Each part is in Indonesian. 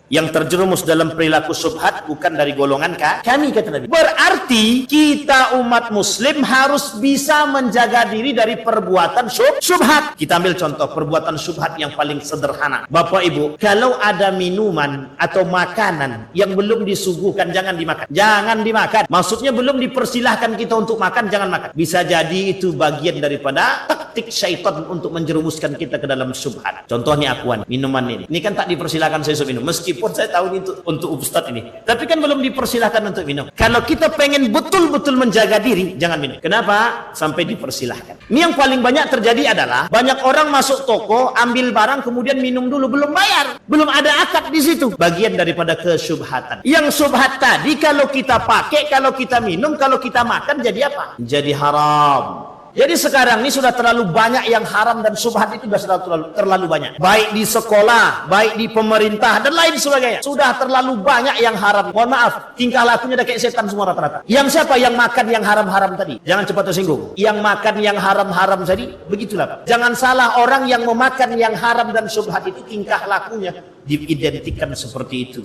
Yang terjerumus dalam perilaku syubhat bukan dari golongan kami, kata Nabi. Berarti kita umat muslim harus bisa menjaga diri dari perbuatan syubhat. Kita ambil contoh perbuatan syubhat yang paling sederhana. Bapak Ibu, kalau ada minuman atau makanan yang belum disuguhkan, jangan dimakan. Jangan dimakan. Maksudnya belum dipersilahkan kita untuk makan, jangan makan. Bisa jadi itu bagian daripada taktik syaitan untuk menjerumuskan kita ke dalam syubhat. Contohnya akuan, minuman ini. Ini kan tak dipersilahkan saya minum. Meskipun saya tahu ini untuk Ustadz ini, tapi kan belum dipersilahkan untuk minum. Kalau kita pengen betul-betul menjaga diri, jangan minum. Kenapa? Sampai dipersilahkan. Ini yang paling banyak terjadi adalah banyak orang masuk toko, ambil barang, kemudian minum dulu, belum bayar, belum ada akad di situ. Bagian daripada kesyubhatan. Yang syubhat tadi kalau kita pakai, kalau kita minum, kalau kita makan, jadi apa? Jadi haram. Jadi sekarang ini sudah terlalu banyak yang haram dan syubhat itu sudah terlalu banyak. Baik di sekolah, baik di pemerintah dan lain sebagainya. Sudah terlalu banyak yang haram. Mohon maaf, tingkah lakunya udah kayak setan semua rata-rata. Yang siapa yang makan yang haram-haram tadi? Jangan cepat tersinggung. Yang makan yang haram-haram tadi, begitulah. Jangan salah, orang yang memakan yang haram dan syubhat itu tingkah lakunya diidentikan seperti itu.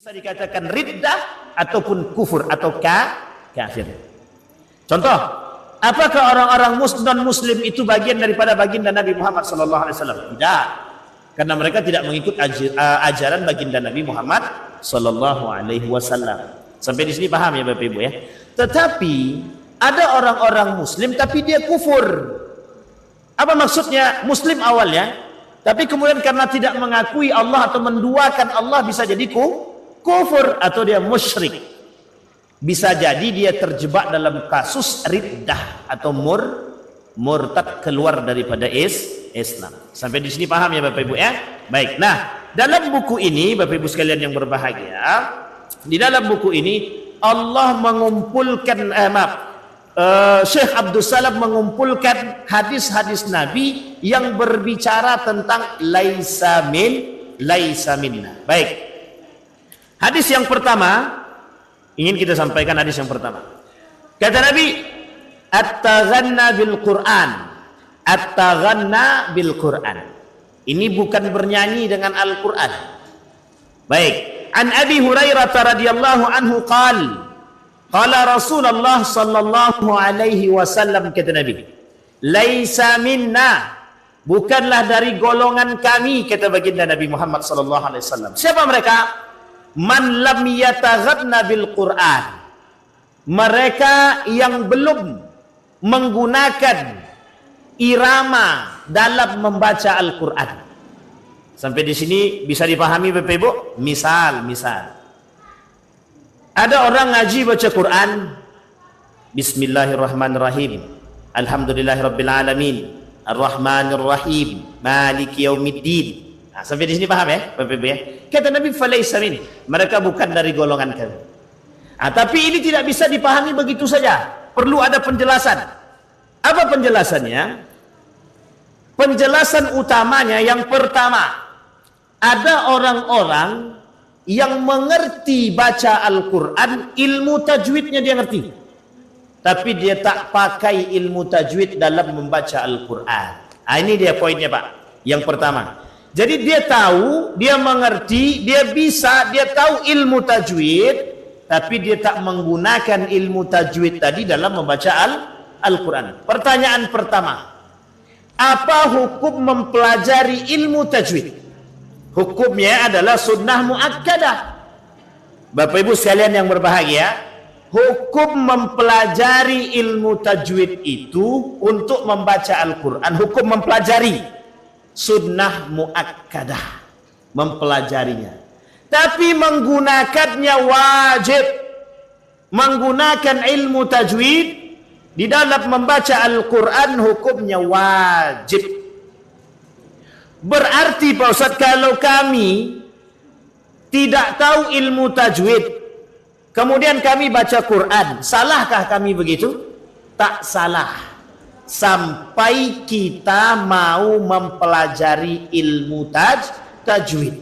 Bisa dikatakan riddah ataupun kufur atau kafir. Contoh, apakah orang-orang non-muslim itu bagian daripada baginda Nabi Muhammad SAW? Tidak, karena mereka tidak mengikut ajaran baginda Nabi Muhammad SAW. Sampai di sini paham ya Bapak Ibu ya? Tetapi ada orang-orang muslim tapi dia kufur. Apa maksudnya? Muslim awalnya, tapi kemudian karena tidak mengakui Allah atau menduakan Allah, bisa jadi kufur atau dia musyrik. Bisa jadi dia terjebak dalam kasus riddah atau murtad, keluar daripada Islam. Sampai di sini paham ya Bapak Ibu ya? Baik. Nah, dalam buku ini Bapak Ibu sekalian yang berbahagia, di dalam buku ini Allah mengumpulkan Syekh Abdul Salam mengumpulkan hadis-hadis Nabi yang berbicara tentang laisa minna. Baik. Hadis yang pertama ingin kita sampaikan. Hadis yang pertama, kata Nabi, at-taghanna bil Quran. At-taghanna bil Quran. Ini bukan bernyanyi dengan Al-Quran. Baik. An Abi Hurairah radhiyallahu anhu qala Rasulullah sallallahu alaihi wasallam, kata Nabi, laisa minna, bukanlah dari golongan kami, kata baginda Nabi Muhammad sallallahu alaihi wasallam. Siapa mereka? Man lam yataghanna bil Quran, mereka yang belum menggunakan irama dalam membaca Al-Quran. Sampai di sini bisa dipahami Bapak Ibu? Misal ada orang ngaji baca Quran, Bismillahirrahmanirrahim, Alhamdulillahirabbil alamin, Ar-Rahmanirrahim, Maliki yaumiddin. Nah, sampai di sini paham ya Bapak Ibu ya? Kata Nabi, falaisa min, mereka bukan dari golongan kami. Tapi ini tidak bisa dipahami begitu saja, perlu ada penjelasan. Apa penjelasannya? Penjelasan utamanya yang pertama, ada orang-orang yang mengerti baca Al-Quran, ilmu tajwidnya dia ngerti, tapi dia tak pakai ilmu tajwid dalam membaca Al-Quran. Ini dia poinnya Pak. Yang pertama, jadi dia tahu, dia mengerti, dia bisa, dia tahu ilmu tajwid, tapi dia tak menggunakan ilmu tajwid tadi dalam membaca Al-Quran. Pertanyaan pertama, apa hukum mempelajari ilmu tajwid? Hukumnya adalah sunnah muakkadah. Bapak Ibu sekalian yang berbahagia, hukum mempelajari ilmu tajwid itu untuk membaca Al-Quran, hukum mempelajari sunnah muakkadah, mempelajarinya. Tapi menggunakannya wajib. Menggunakan ilmu tajwid di dalam membaca Al-Quran hukumnya wajib. Berarti Pak Ustaz, kalau kami tidak tahu ilmu tajwid, kemudian kami baca Quran, salahkah kami begitu? Tak salah, sampai kita mau mempelajari ilmu tajwid.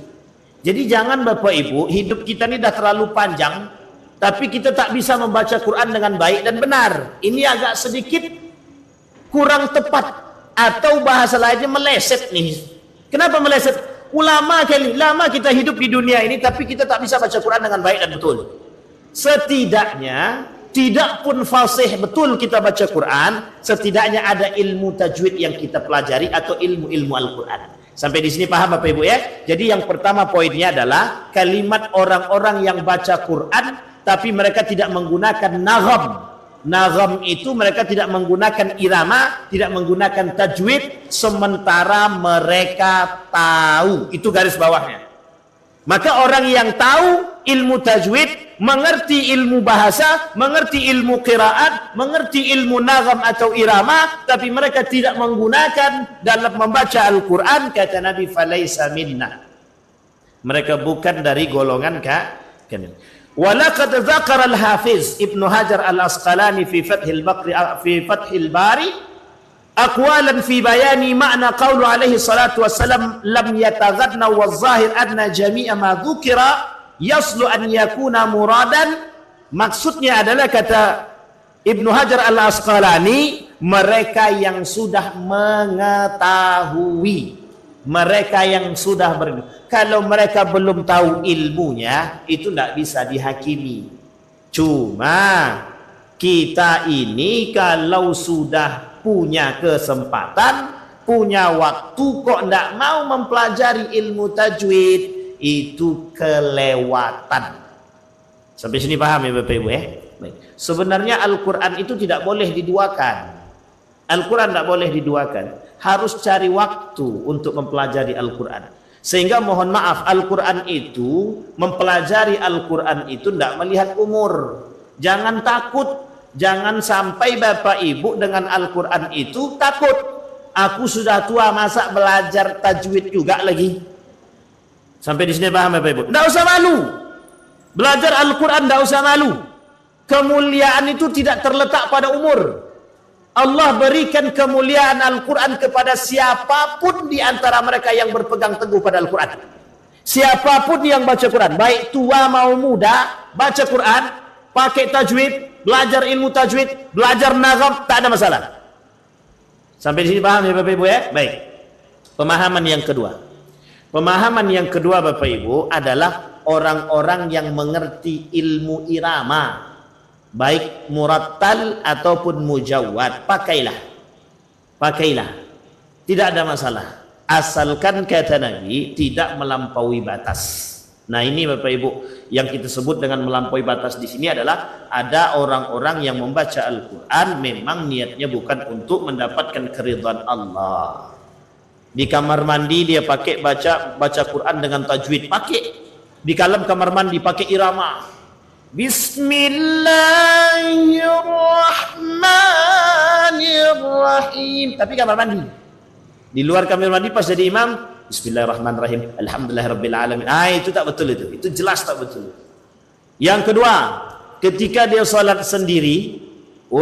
Jadi jangan Bapak Ibu, hidup kita ini dah terlalu panjang, tapi kita tak bisa membaca Quran dengan baik dan benar. Ini agak sedikit kurang tepat, atau bahasa lainnya meleset nih. Kenapa meleset? Lama kita hidup di dunia ini, tapi kita tak bisa baca Quran dengan baik dan betul. Setidaknya, tidak pun fasih betul kita baca Quran, setidaknya ada ilmu tajwid yang kita pelajari atau ilmu-ilmu Al-Quran. Sampai di sini paham Bapak Ibu ya? Jadi yang pertama poinnya adalah kalimat orang-orang yang baca Quran tapi mereka tidak menggunakan nagham. Nagham itu mereka tidak menggunakan irama, tidak menggunakan tajwid, sementara mereka tahu. Itu garis bawahnya. Maka orang yang tahu ilmu tajwid, mengerti ilmu bahasa, mengerti ilmu qiraat, mengerti ilmu nagham atau irama, tapi mereka tidak menggunakan dalam membaca Al-Quran, kata Nabi, falaisa minna. Mereka bukan dari golongan kami. Walaqad dzakara al-Hafiz Ibnu Hajar al-Asqalani fi Fathil Bari aqwalan fi bayani makna qaulu alaihi salatu wassalam lam yataghadna wa zahir anna jami'a ma dzukira yaslu an yakuna muradan. Maksudnya adalah, kata Ibnu Hajar al-Asqalani, mereka yang sudah mengetahui, mereka yang sudah kalau mereka belum tahu ilmunya, itu tidak bisa dihakimi. Cuma kita ini kalau sudah punya kesempatan, punya waktu, kok tidak mau mempelajari ilmu tajwid, itu kelewatan. Sampai sini paham ya Bapak Ibu ya? Baik. Sebenarnya Al-Quran itu tidak boleh diduakan. Al-Quran tidak boleh diduakan. Harus cari waktu untuk mempelajari Al-Quran. Sehingga mohon maaf, Al-Quran itu, mempelajari Al-Quran itu tidak melihat umur. Jangan takut. Jangan sampai Bapak Ibu dengan Al-Quran itu takut. Aku sudah tua, masa belajar tajwid juga lagi? Sampai di sini paham Bapak Ibu? Tidak usah malu. Belajar Al-Quran tidak usah malu. Kemuliaan itu tidak terletak pada umur. Allah berikan kemuliaan Al-Quran kepada siapapun di antara mereka yang berpegang teguh pada Al-Quran. Siapapun yang baca Quran, baik tua mau muda, baca Quran, pakai tajwid, belajar ilmu tajwid, belajar nagham, tak ada masalah. Sampai di sini paham ya Bapak Ibu ya? Baik. Pemahaman yang kedua. Pemahaman yang kedua Bapak Ibu adalah orang-orang yang mengerti ilmu irama, baik murattal ataupun mujawwad. Pakailah, tidak ada masalah, asalkan kata Nabi tidak melampaui batas. Nah ini Bapak Ibu yang kita sebut dengan melampaui batas di sini adalah ada orang-orang yang membaca Al-Quran memang niatnya bukan untuk mendapatkan keridhaan Allah. Di kamar mandi dia pakai baca Quran dengan tajwid, pakai. Di dalam kamar mandi pakai irama, Bismillahirrahmanirrahim, tapi kamar mandi. Di luar kamar mandi pas jadi imam, Bismillahirrahmanirrahim, Alhamdulillahirrabbilalamin. Itu tak betul, itu jelas tak betul. Yang kedua, ketika dia sholat sendiri,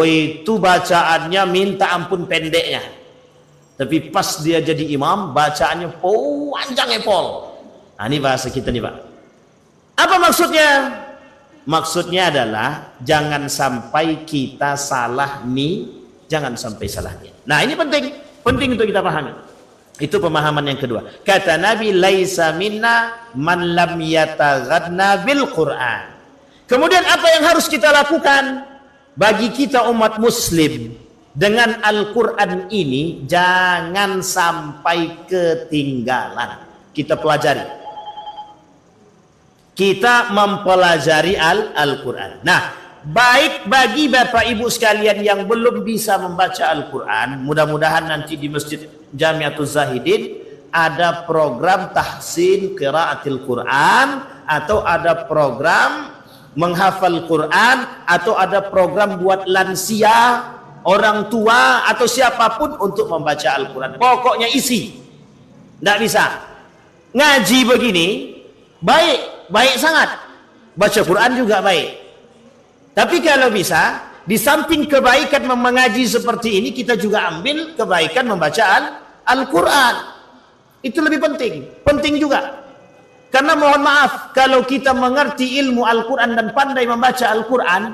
itu bacaannya minta ampun pendeknya. Tapi pas dia jadi imam, bacaannya panjang epol. Ini bahasa kita nih Pak. Apa maksudnya? Maksudnya adalah jangan sampai kita salah nih, jangan sampai salahnya. Nah ini penting untuk kita pahami. Itu pemahaman yang kedua. Kata Nabi, laisa minna man lam yataghadna bil Quran. Kemudian apa yang harus kita lakukan bagi kita umat muslim dengan Al-Quran ini? Jangan sampai ketinggalan. Kita pelajari. Kita mempelajari Al-Quran. Nah, baik bagi Bapak Ibu sekalian yang belum bisa membaca Al-Quran, mudah-mudahan nanti di Masjid Jamiatul Zahidin ada program tahsin qiraatil Quran, atau ada program menghafal Quran, atau ada program buat lansia, orang tua, atau siapapun untuk membaca Al-Quran. Pokoknya isi. Tidak bisa. Ngaji begini, baik sangat. Baca Quran juga baik. Tapi kalau bisa, di samping kebaikan mengaji seperti ini, kita juga ambil kebaikan membaca Al-Quran. Itu lebih penting. Penting juga. Karena mohon maaf, kalau kita mengerti ilmu Al-Quran dan pandai membaca Al-Quran,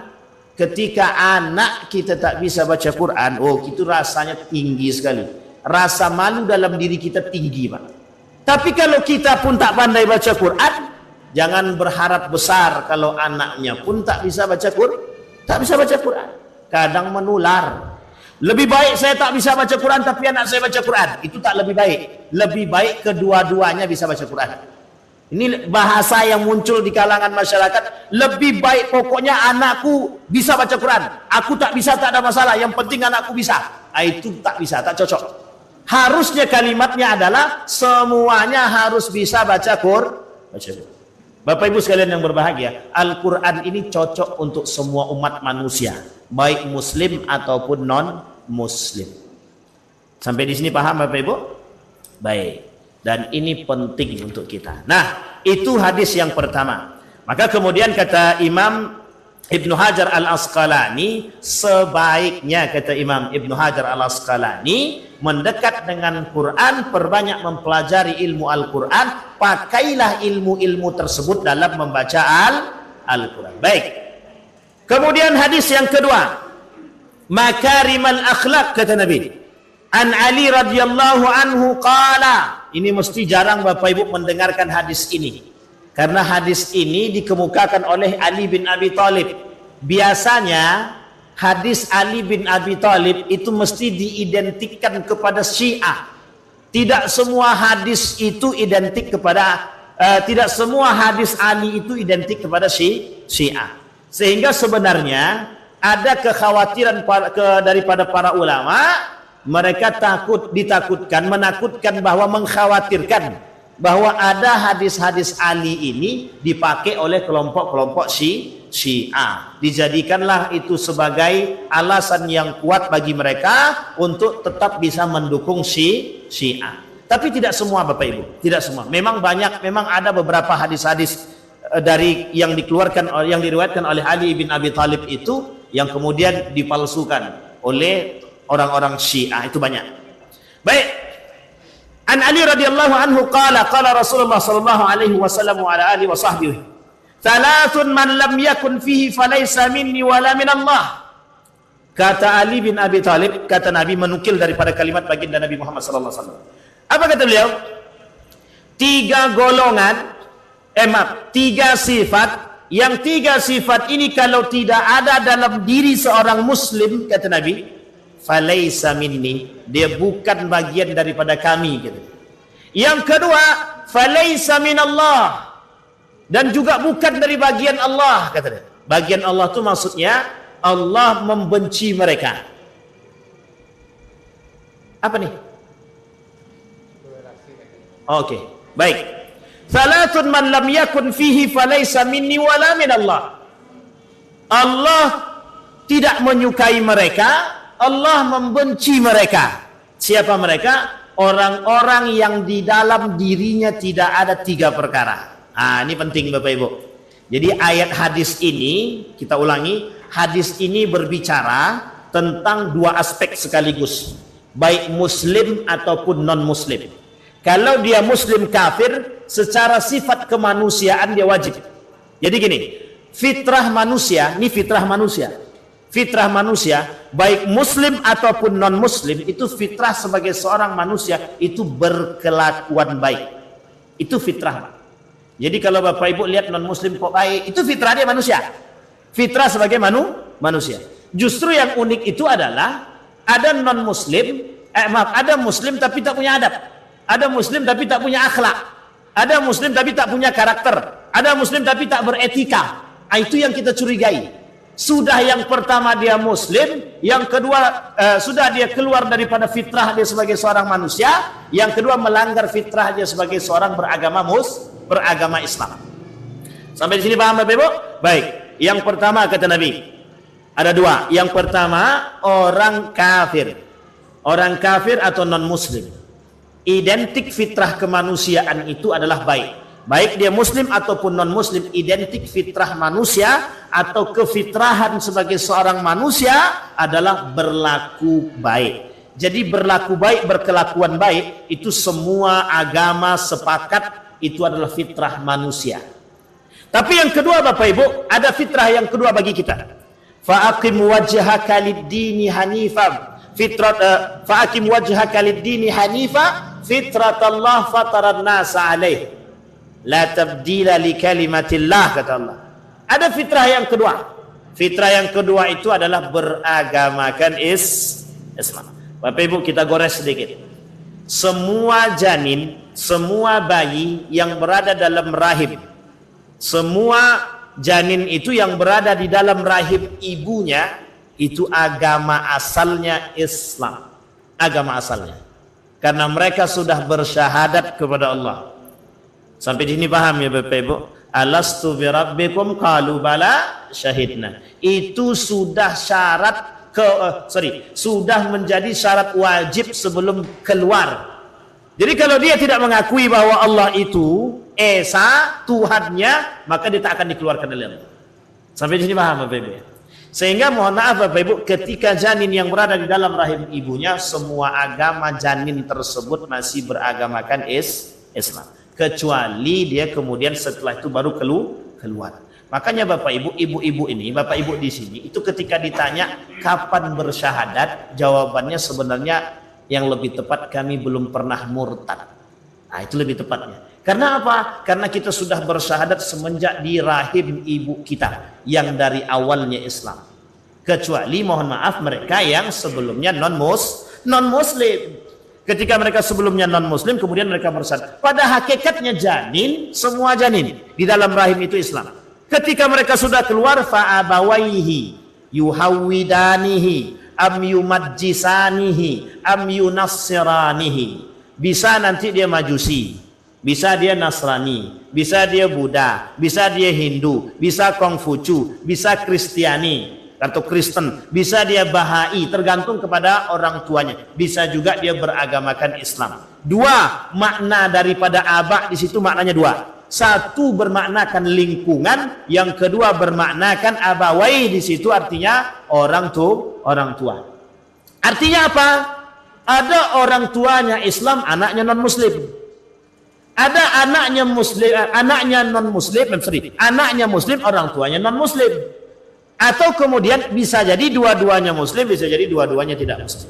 ketika anak kita tak bisa baca Quran, oh itu rasanya tinggi sekali. Rasa malu dalam diri kita tinggi, Pak. Tapi kalau kita pun tak pandai baca Quran, jangan berharap besar kalau anaknya pun tak bisa baca Quran. Kadang menular. Lebih baik saya tak bisa baca Quran tapi anak saya baca Quran. Itu tak lebih baik. Lebih baik kedua-duanya bisa baca Quran. Ini bahasa yang muncul di kalangan masyarakat. Lebih baik pokoknya anakku bisa baca Quran. Aku tak bisa, tak ada masalah. Yang penting anakku bisa. Itu tak bisa, tak cocok. Harusnya kalimatnya adalah semuanya harus bisa baca Quran. Bapak Ibu sekalian yang berbahagia, Al-Quran ini cocok untuk semua umat manusia, baik muslim ataupun non-muslim. Sampai di sini paham Bapak Ibu? Baik. Dan ini penting untuk kita. Nah, itu hadis yang pertama. Maka kemudian kata Imam Ibnu Hajar Al-Asqalani, sebaiknya kata Imam Ibnu Hajar Al-Asqalani, mendekat dengan Quran, perbanyak mempelajari ilmu Al-Quran, pakailah ilmu-ilmu tersebut dalam membaca Al-Quran. Baik. Kemudian hadis yang kedua, makarimal akhlak kata Nabi. An Ali radhiyallahu anhu qala. Ini mesti jarang Bapak Ibu mendengarkan hadis ini. Karena hadis ini dikemukakan oleh Ali bin Abi Thalib. Biasanya hadis Ali bin Abi Thalib itu mesti diidentikan kepada Syiah. Tidak semua hadis itu identik kepada tidak semua hadis Ali itu identik kepada Syiah. Sehingga sebenarnya ada kekhawatiran daripada para ulama, mereka menakutkan bahwa mengkhawatirkan bahwa ada hadis-hadis Ali ini dipakai oleh kelompok-kelompok Syiah. Dijadikanlah itu sebagai alasan yang kuat bagi mereka untuk tetap bisa mendukung Syiah. Tapi tidak semua Bapak Ibu, tidak semua. Memang ada beberapa hadis-hadis dari yang diriwayatkan oleh Ali bin Abi Thalib itu yang kemudian dipalsukan oleh orang-orang Syiah, itu banyak. Baik. An Ali radhiyallahu anhu qala Rasulullah sallallahu alaihi wasallam wa ala alihi wa sahbihi thalathun man lam yakun fihi falaysa minni wa la min Allah. Kata Ali bin Abi Thalib, kata Nabi menukil daripada kalimat baginda Nabi Muhammad sallallahu alaihi wasallam. Apa kata beliau? Tiga sifat, yang tiga sifat ini kalau tidak ada dalam diri seorang muslim, kata Nabi, falaysa minni, dia bukan bagian daripada kami gitu. Yang kedua, falaysa minallah, dan juga bukan dari bagian Allah, kata dia. Bagian Allah itu maksudnya Allah membenci mereka. Apa nih? Oke, baik. Salatun man lam yakun fihi falaysa minni wala minallah. Allah tidak menyukai mereka, Allah membenci mereka. Siapa mereka? Orang-orang yang di dalam dirinya tidak ada tiga perkara. Ini penting Bapak Ibu. Jadi ayat hadis ini, kita ulangi, hadis ini berbicara tentang dua aspek sekaligus, baik muslim ataupun non muslim. Kalau dia muslim kafir, secara sifat kemanusiaan dia wajib. Jadi gini, fitrah manusia, ini fitrah manusia. Fitrah manusia, baik muslim ataupun non muslim, itu fitrah sebagai seorang manusia itu berkelakuan baik. Itu fitrah. Jadi kalau Bapak Ibu lihat non muslim kok baik, itu fitrah dia manusia. Fitrah sebagai manusia. Justru yang unik itu adalah ada non muslim, ada muslim tapi tak punya adab. Ada muslim tapi tak punya akhlak. Ada muslim tapi tak punya karakter. Ada muslim tapi tak beretika. Itu yang kita curigai. Sudah yang pertama dia muslim, yang kedua sudah dia keluar daripada fitrah dia sebagai seorang manusia, yang kedua melanggar fitrah dia sebagai seorang beragama Islam. Sampai di sini paham Bapak Ibu? Baik. Yang pertama kata Nabi, ada dua. Yang pertama orang kafir. Orang kafir atau non muslim, identik fitrah kemanusiaan itu adalah baik. Baik dia muslim ataupun non muslim, identik fitrah manusia atau kefitrahan sebagai seorang manusia adalah berlaku baik. Jadi berlaku baik, berkelakuan baik itu semua agama sepakat itu adalah fitrah manusia. Tapi yang kedua Bapak Ibu, ada fitrah yang kedua bagi kita. Fa'aqim wajhaka lid-dini hanifa fa'aqim wajhaka lid-dini hanifa fitratallah fataran nasa alaih la tabdila li kalimatillah, kata Allah. Ada fitrah yang kedua. Fitrah yang kedua itu adalah beragamakan Islam. Bapak Ibu, kita gores sedikit. Semua janin, semua bayi yang berada dalam rahim, semua janin itu yang berada di dalam rahim ibunya, itu agama asalnya Islam. Agama asalnya. Karena mereka sudah bersyahadat kepada Allah. Sampai di sini paham ya Bapak Ibu? Alastu birabbikum qalu bala syahidna. Itu sudah syarat sudah menjadi syarat wajib sebelum keluar. Jadi kalau dia tidak mengakui bahwa Allah itu Esa, Tuhannya, maka dia tak akan dikeluarkan dari Allah. Sampai di sini paham Bapak Ibu ya? Sehingga mohon maaf Bapak Ibu, ketika janin yang berada di dalam rahim ibunya, semua agama janin tersebut masih beragamakan Islam. Kecuali dia kemudian setelah itu baru keluar. Makanya Bapak Ibu, ibu-ibu ini, Bapak Ibu di sini, itu ketika ditanya kapan bersyahadat, jawabannya sebenarnya yang lebih tepat, kami belum pernah murtad. Nah, itu lebih tepatnya. Karena apa? Karena kita sudah bersyahadat semenjak di rahim ibu kita yang dari awalnya Islam. Kecuali mohon maaf mereka yang sebelumnya non-muslim. Ketika mereka sebelumnya non-muslim, kemudian mereka bersyahadat. Pada hakikatnya janin, semua janin di dalam rahim itu Islam. Ketika mereka sudah keluar, fa'abawaihi yuhawwidanihi am yumajjisanihi am yunassiranihi. Bisa nanti dia Majusi, bisa dia Nasrani, bisa dia Buddha, bisa dia Hindu, bisa Kongfucu, bisa Kristiani atau Kristen, bisa dia Bahai, tergantung kepada orang tuanya. Bisa juga dia beragamakan Islam. Dua makna daripada aba di situ, maknanya dua. Satu bermaknakan lingkungan, yang kedua bermaknakan abawai di situ artinya orang tua. Artinya apa? Ada orang tuanya Islam, anaknya non-muslim. Ada anaknya muslim, anaknya non-muslim, anaknya muslim, orang tuanya non-muslim. Atau kemudian bisa jadi dua-duanya muslim, bisa jadi dua-duanya tidak muslim.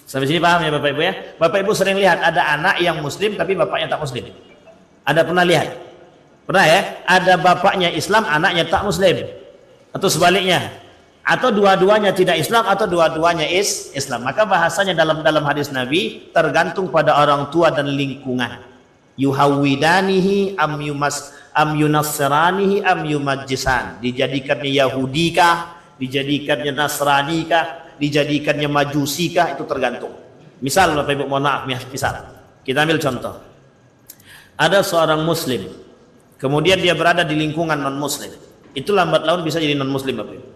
Sampai sini paham ya Bapak Ibu ya? Bapak Ibu sering lihat ada anak yang muslim tapi bapaknya tak muslim. Ada pernah lihat? Pernah ya? Ada bapaknya Islam, anaknya tak muslim. Atau sebaliknya. Atau dua-duanya tidak Islam, atau dua-duanya Islam. Maka bahasanya dalam hadis Nabi tergantung pada orang tua dan lingkungan. Yuhawwidanihi am yunassiranihi am yumajjisan. Dijadikannya Yahudi kah? Dijadikannya Nasrani kah? Dijadikannya Majusi kah? Itu tergantung. Misal Bapak Ibu, mohon maaf, misal kita ambil contoh. Ada seorang muslim, kemudian dia berada di lingkungan non-muslim. Itu lambat laun bisa jadi non-muslim Bapak Ibu.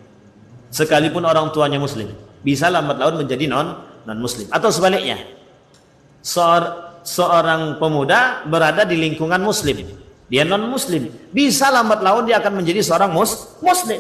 Sekalipun orang tuanya muslim, bisa lambat laun menjadi non-muslim. Atau sebaliknya, seorang pemuda berada di lingkungan muslim, dia non-muslim, bisa lambat laun dia akan menjadi seorang muslim.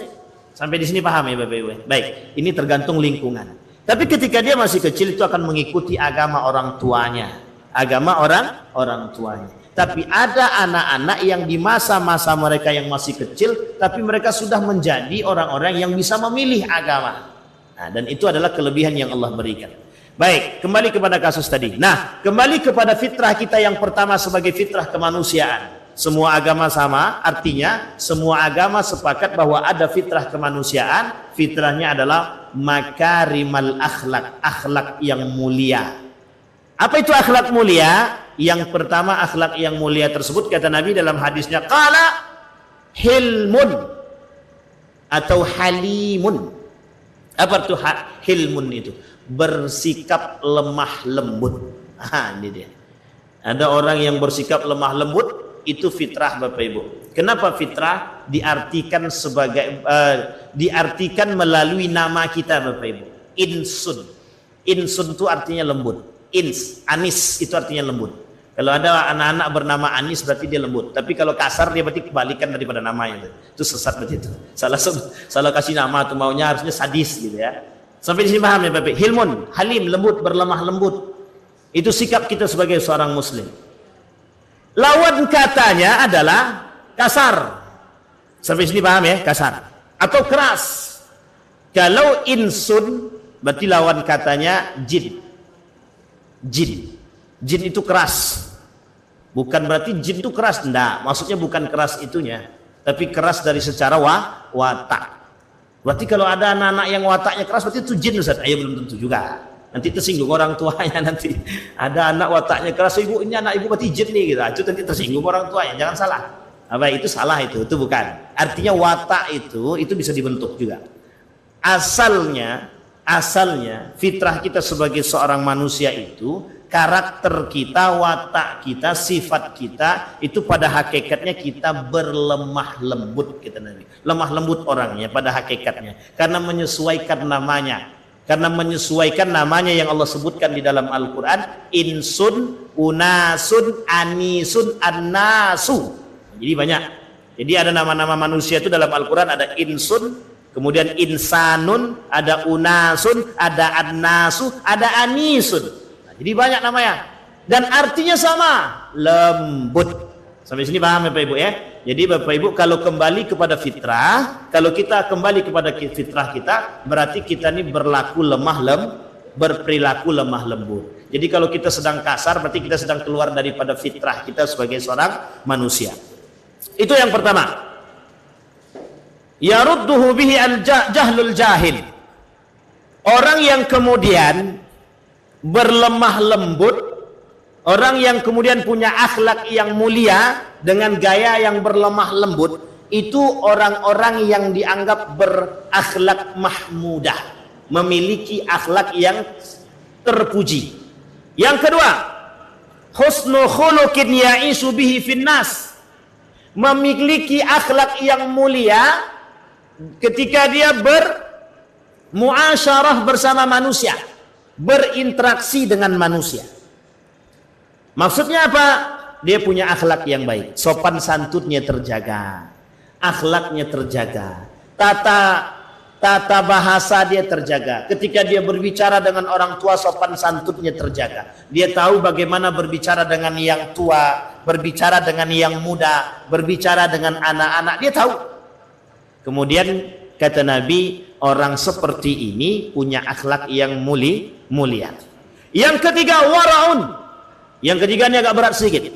Sampai di sini paham ya Bapak Ibu? Baik, ini tergantung lingkungan. Tapi ketika dia masih kecil itu akan mengikuti agama orang tuanya. Agama orang tuanya. Tapi ada anak-anak yang di masa-masa mereka yang masih kecil, tapi mereka sudah menjadi orang-orang yang bisa memilih agama. Nah, dan itu adalah kelebihan yang Allah berikan. Baik, kembali kepada kasus tadi. Nah, kembali kepada fitrah kita yang pertama sebagai fitrah kemanusiaan. Semua agama sama, artinya semua agama sepakat bahwa ada fitrah kemanusiaan. Fitrahnya adalah makarimal akhlak, akhlak yang mulia. Apa itu akhlak mulia? Yang pertama, akhlak yang mulia tersebut kata Nabi dalam hadisnya, qala hilmun atau halimun. Apa itu hilmun itu? Bersikap lemah lembut. Ini dia. Ada orang yang bersikap lemah lembut, itu fitrah Bapak Ibu. Kenapa fitrah? Diartikan sebagai diartikan melalui nama kita Bapak Ibu. Insun. Insun itu artinya lembut. Anis itu artinya lembut. Kalau ada anak-anak bernama Anis berarti dia lembut. Tapi kalau kasar dia berarti kebalikan daripada namanya. Itu sesat begitu. Salah kasih nama atau maunya harusnya sadis gitu ya. Sampai di sini paham ya Bapak? Hilmun, halim, lembut, berlemah lembut. Itu sikap kita sebagai seorang muslim. Lawan katanya adalah kasar. Sampai sini paham ya? Kasar atau keras. Kalau insun berarti lawan katanya jin. Jin itu keras. Bukan berarti jin itu keras, enggak. Maksudnya bukan keras itunya, tapi keras dari secara watak. Berarti kalau ada anak-anak yang wataknya keras berarti itu jin, Ustaz. Ya belum tentu juga. Nanti tersinggung orang tuanya nanti. Ada anak wataknya keras, ibu ini anak ibu berarti jin nih gitu. Itu nanti tersinggung orang tuanya. Jangan salah. Apa itu salah itu bukan. Artinya watak itu bisa dibentuk juga. Asalnya fitrah kita sebagai seorang manusia itu, karakter kita, watak kita, sifat kita itu pada hakikatnya kita berlemah lembut, kita Nabi. Lemah lembut orangnya pada hakikatnya karena menyesuaikan namanya. Karena menyesuaikan namanya yang Allah sebutkan di dalam Al-Qur'an, insun, unasun, anisun, annasu. Jadi banyak. Jadi ada nama-nama manusia itu dalam Al-Qur'an, ada insun, kemudian insanun, ada unasun, ada annasu, ada anisun. Nah, jadi banyak namanya. Dan artinya sama, lembut. Sampai sini paham Bapak Ibu ya? Jadi Bapak Ibu kalau kembali kepada fitrah, kalau kita kembali kepada fitrah kita, berarti kita ini berperilaku lemah lembut. Jadi kalau kita sedang kasar, berarti kita sedang keluar daripada fitrah kita sebagai seorang manusia. Itu yang pertama. Yarudduhu bihi al-jahlul jahil. Orang yang kemudian berlemah lembut, orang yang kemudian punya akhlak yang mulia dengan gaya yang berlemah lembut, itu orang-orang yang dianggap berakhlak mahmudah, memiliki akhlak yang terpuji. Yang kedua, husnul khuluqin ya'isu bihi finnas, memiliki akhlak yang mulia ketika dia bermuasyarah bersama manusia, berinteraksi dengan manusia. Maksudnya apa? Dia punya akhlak yang baik, sopan santunnya terjaga, akhlaknya terjaga, tata bahasa dia terjaga. Ketika dia berbicara dengan orang tua, sopan santunnya terjaga. Dia tahu bagaimana berbicara dengan yang tua, berbicara dengan yang muda, berbicara dengan anak-anak, dia tahu. Kemudian kata Nabi, orang seperti ini punya akhlak yang mulia. Yang ketiga, waraun. Yang ketiga ini agak berat sedikit.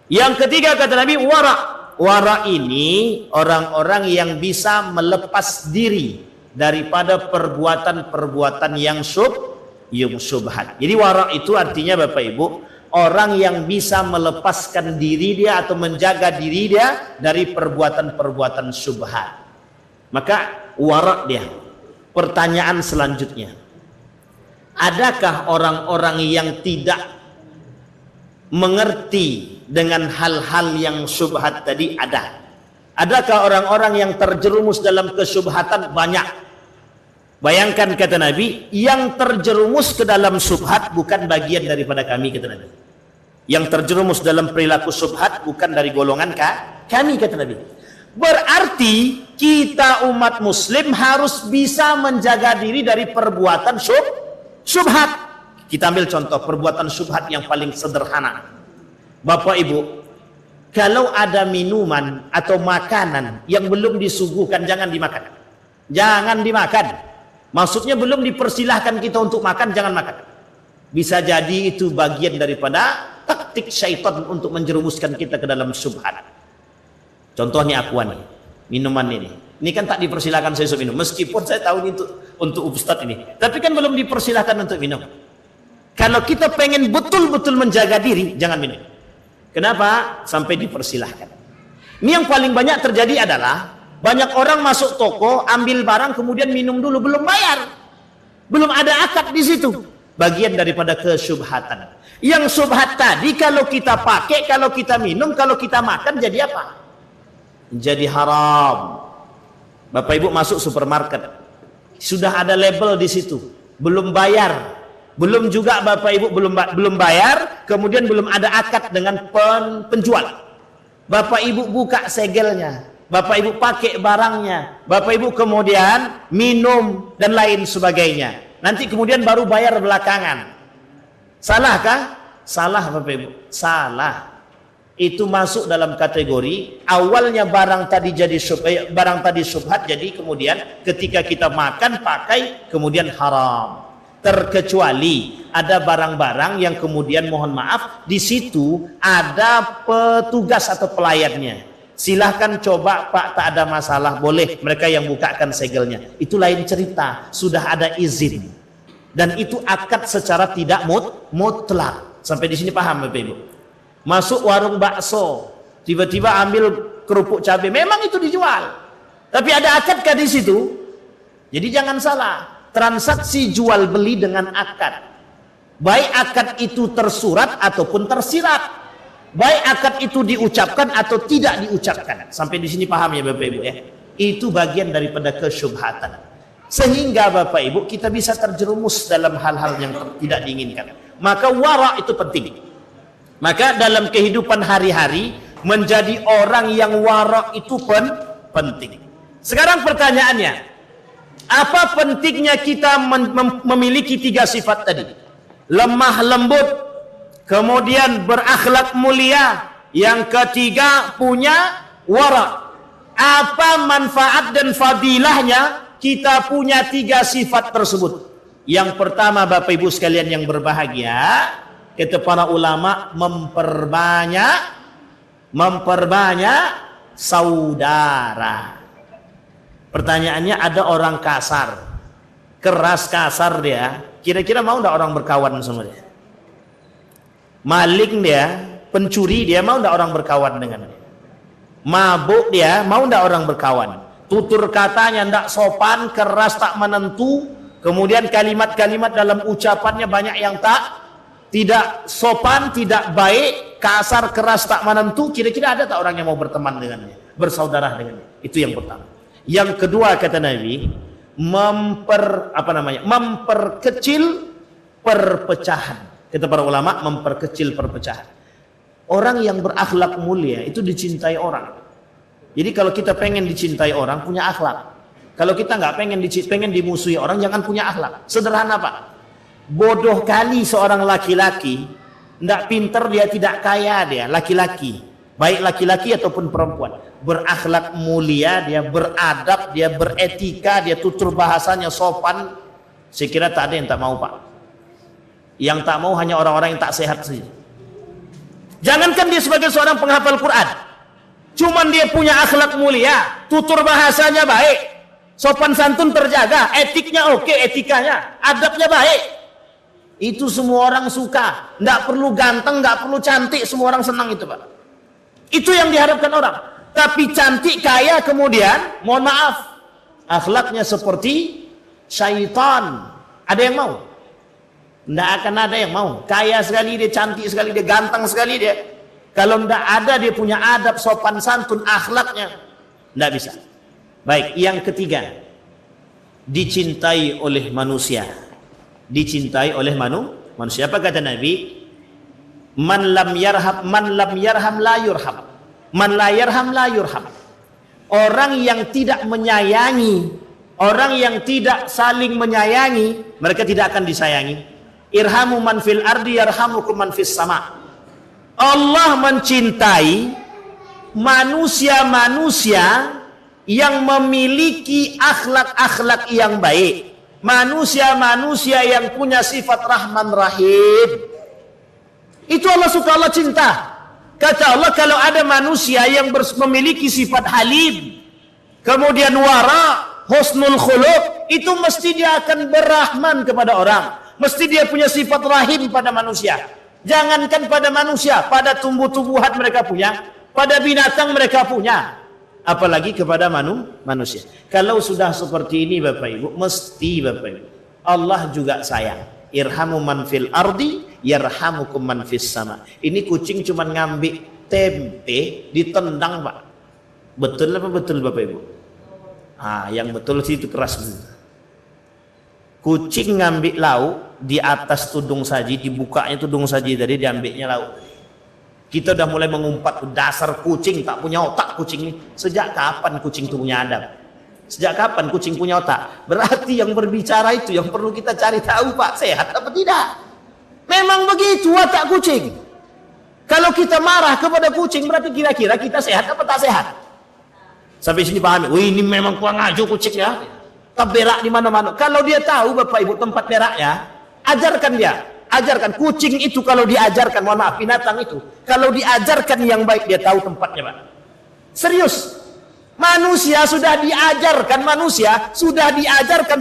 Yang ketiga kata Nabi, wara ini orang-orang yang bisa melepas diri daripada perbuatan-perbuatan yang syubhat. Jadi wara itu artinya Bapak Ibu, orang yang bisa melepaskan diri dia atau menjaga diri dia dari perbuatan-perbuatan syubhat. Maka wara dia. Pertanyaan selanjutnya, adakah orang-orang yang tidak mengerti dengan hal-hal yang syubhat tadi? Adakah orang-orang yang terjerumus dalam kesyubhatan? Banyak. Bayangkan kata Nabi, yang terjerumus ke dalam syubhat bukan bagian daripada kami, kata Nabi. Yang terjerumus dalam perilaku syubhat bukan dari golongan kami, kata Nabi. Berarti kita umat muslim harus bisa menjaga diri dari perbuatan syubhat. Kita ambil contoh perbuatan syubhat yang paling sederhana. Bapak Ibu, kalau ada minuman atau makanan yang belum disuguhkan, jangan dimakan. Jangan dimakan. Maksudnya belum dipersilahkan kita untuk makan, jangan makan. Bisa jadi itu bagian daripada taktik syaitan untuk menjerumuskan kita ke dalam syubhat. Contohnya aqua nih, minuman ini. Ini kan tak dipersilahkan saya minum. Meskipun saya tahu ini untuk Ustadz ini, tapi kan belum dipersilahkan untuk minum. Kalau kita pengen betul-betul menjaga diri, jangan minum. Kenapa? Sampai dipersilahkan. Ini yang paling banyak terjadi adalah banyak orang masuk toko, ambil barang, kemudian minum dulu, belum bayar. Belum ada akad di situ. Bagian daripada kesyubhatan. Yang syubhat tadi kalau kita pakai, kalau kita minum, kalau kita makan, jadi apa? Jadi haram. Bapak Ibu masuk supermarket, sudah ada label di situ, belum bayar. Belum juga Bapak Ibu belum bayar, kemudian belum ada akad dengan penjual. Bapak Ibu buka segelnya, Bapak Ibu pakai barangnya, Bapak Ibu kemudian minum dan lain sebagainya. Nanti kemudian baru bayar belakangan. Salahkah? Salah Bapak Ibu, salah. itu masuk dalam kategori awalnya barang tadi jadi syubhat, jadi kemudian ketika kita makan pakai kemudian haram. Terkecuali ada barang-barang yang kemudian mohon maaf di situ ada petugas atau pelayannya. Silahkan coba Pak, tak ada masalah, boleh mereka yang bukakan segelnya. Itu lain cerita, sudah ada izin. Dan itu akad secara tidak mutlak. Sampai di sini paham Bapak Ibu? Masuk warung bakso, tiba-tiba ambil kerupuk cabai, memang itu dijual. Tapi ada akad di situ. Jadi jangan salah, transaksi jual beli dengan akad. Baik akad itu tersurat ataupun tersirat. Baik akad itu diucapkan atau tidak diucapkan. Sampai di sini paham ya Bapak Ibu ya? Itu bagian daripada kesyubhatan. Sehingga Bapak Ibu kita bisa terjerumus dalam hal-hal yang tidak diinginkan. Maka wara itu penting. Maka dalam kehidupan hari-hari menjadi orang yang wara itu penting. Sekarang pertanyaannya, apa pentingnya kita memiliki 3 sifat tadi? Lemah lembut, kemudian berakhlak mulia, yang ketiga punya wara. Apa manfaat dan fadilahnya kita punya 3 sifat tersebut? Yang pertama Bapak Ibu sekalian yang berbahagia, kata para ulama, memperbanyak saudara. Pertanyaannya, ada orang kasar, keras kasar dia, kira-kira mau enggak orang berkawan sama dia? Maling dia, pencuri dia, mau enggak orang berkawan dengan dia? Mabuk dia, mau enggak orang berkawan? Tutur katanya enggak sopan, keras tak menentu, kemudian kalimat-kalimat dalam ucapannya banyak yang tidak sopan, tidak baik, kasar, keras, tak menentu. Kira-kira ada tak orang yang mau berteman dengannya, bersaudara dengannya? Itu yang pertama. Yang kedua kata Nabi, memperkecil perpecahan. Kata para ulama, memperkecil perpecahan. Orang yang berakhlak mulia itu dicintai orang. Jadi kalau kita pengen dicintai orang, punya akhlak. Kalau kita nggak pengen dimusuhi orang, jangan punya akhlak. Sederhana Pak. Bodoh kali seorang laki-laki, tidak pinter dia, tidak kaya dia, laki-laki, baik laki-laki ataupun perempuan, berakhlak mulia dia, beradab dia, beretika dia, tutur bahasanya sopan. Saya kira tak ada yang tak mau Pak. Yang tak mau hanya orang-orang yang tak sehat saja. Jangankan dia sebagai seorang penghafal Quran, cuman dia punya akhlak mulia, tutur bahasanya baik, sopan santun terjaga, etiknya oke, etikanya, adabnya baik. Itu semua orang suka. Nggak perlu ganteng, nggak perlu cantik, semua orang senang itu Pak. Itu yang diharapkan orang. Tapi cantik, kaya, kemudian mohon maaf, akhlaknya seperti syaitan. Ada yang mau? Nggak akan ada yang mau. Kaya sekali dia, cantik sekali dia, ganteng sekali dia, kalau nggak ada dia punya adab, sopan santun, akhlaknya, nggak bisa. Baik, yang ketiga, dicintai oleh manusia. Dicintai oleh manusia. Apa kata Nabi? Man lam yarham la yurham. Man la yarham la yurham. Orang yang tidak menyayangi, orang yang tidak saling menyayangi, mereka tidak akan disayangi. Irhamu man fil ardi yarhamukum man fis sama. Allah mencintai manusia-manusia yang memiliki akhlak-akhlak yang baik. Manusia-manusia yang punya sifat Rahman Rahim. Itu Allah suka, Allah cinta. Kata Allah, kalau ada manusia yang memiliki sifat halim, kemudian wara, husnul khuluq, itu mesti dia akan berrahman kepada orang. Mesti dia punya sifat rahim pada manusia. Jangankan pada manusia, pada tumbuh-tumbuhan mereka punya, pada binatang mereka punya, apalagi kepada manusia. Kalau sudah seperti ini Bapak Ibu, mesti Bapak Ibu, Allah juga sayang. Irhamu man fil ardi yarhamukum man fis sama. Ini kucing cuma ngambil tempe ditendang Pak. Betul apa betul Bapak Ibu? Yang betul sih itu keras. Kucing ngambil lauk di atas tudung saji, dibukanya tudung saji tadi, diambilnya lauk. Kita udah mulai mengumpat, dasar kucing, tak punya otak kucing ini. Sejak kapan kucing itu punya adab? Sejak kapan kucing punya otak? Berarti yang berbicara itu yang perlu kita cari tahu Pak, sehat apa tidak? Memang begitu watak kucing. Kalau kita marah kepada kucing, berarti kira-kira kita sehat apa tak sehat? Sampai sini pahami. Wih, ini memang kurang ajar kucingnya. Tak berak di mana-mana. Kalau dia tahu Bapak Ibu tempat beraknya, ajarkan dia. Ajarkan kucing itu kalau diajarkan, mohon maaf, binatang itu kalau diajarkan yang baik dia tahu tempatnya, Pak. Serius. Manusia sudah diajarkan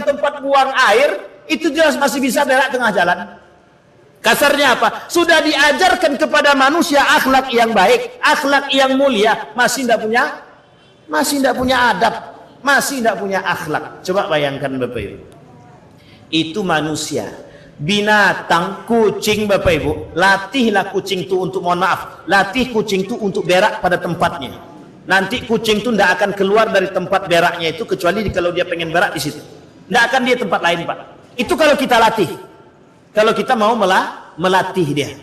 tempat buang air, itu jelas masih bisa berak tengah jalan. Kasarnya apa? Sudah diajarkan kepada manusia akhlak yang baik, akhlak yang mulia, masih tidak punya adab, masih tidak punya akhlak. Coba bayangkan Bapak Ibu. Itu manusia, binatang, kucing Bapak Ibu. Latihlah kucing itu untuk, mohon maaf, latih kucing itu untuk berak pada tempatnya. Nanti kucing itu tidak akan keluar dari tempat beraknya itu kecuali kalau dia pengen berak di situ. Tidak akan dia tempat lain, Pak. Itu kalau kita latih. Kalau kita mau melatih dia,